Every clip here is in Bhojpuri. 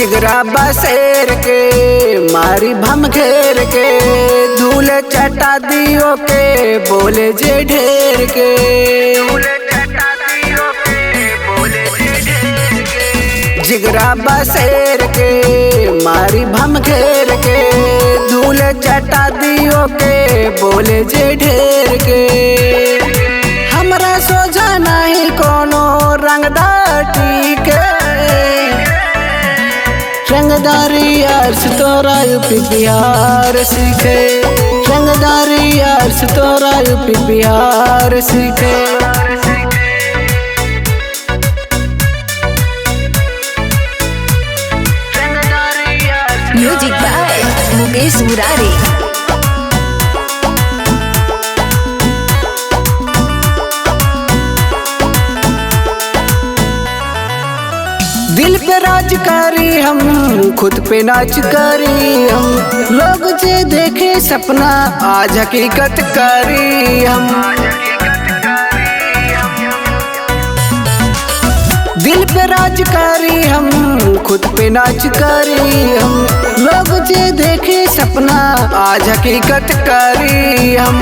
जिगरा बसेर के मारी भम घेर के धूल चटा दियो के बोले जे ढेर के जिगरा बसेर के मारी भम घेर के धूल चटा दियो के बोले जे ढेर के हमरा सोझा नहीं कोनो रंगदाटी के रंगदारी यार से तोरा यूपी बिहार सीखे रंगदारी यार से तोरा यूपी बिहार सीखे म्यूजिक बाय मुकेश मुरारी। दिल पे राज करी हम खुद पे नाच करी हम लोग जे देखे सपना आज हकीकत करी हम दिल पे राज करी हम खुद पे नाच करी हम लोग जे देखे सपना आज हकीकत करी हम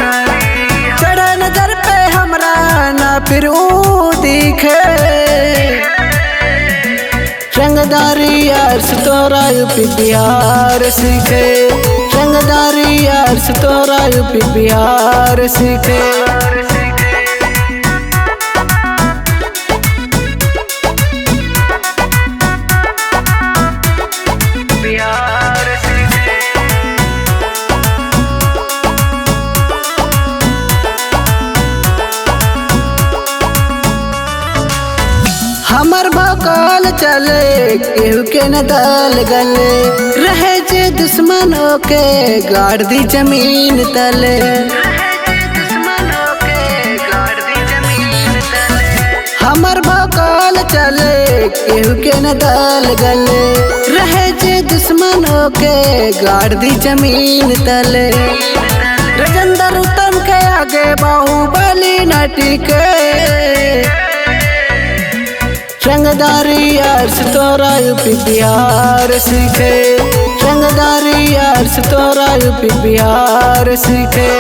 चढ़े नजर पे हमरा ना फिर वो दिखे रंगदारी यार से तोरा यूपी बिहार सीखे रंगदारी यार से तोरा यूपी बिहार सीखे हमर भकाल चले केहू के न दल गले रहे जे दुश्मनों के गाड़ दी जमीन तले हमर भकाल चले केहू के न दल गले रहे जे दुश्मनों के गाड़ दी जमीन तले राजेंद्र उत्तम के आगे बाहुबली न टिके रंगदारी यार से तोरा यूपी बिहार सीखे रंगदारी यार से तोरा यूपी बिहार सीखे।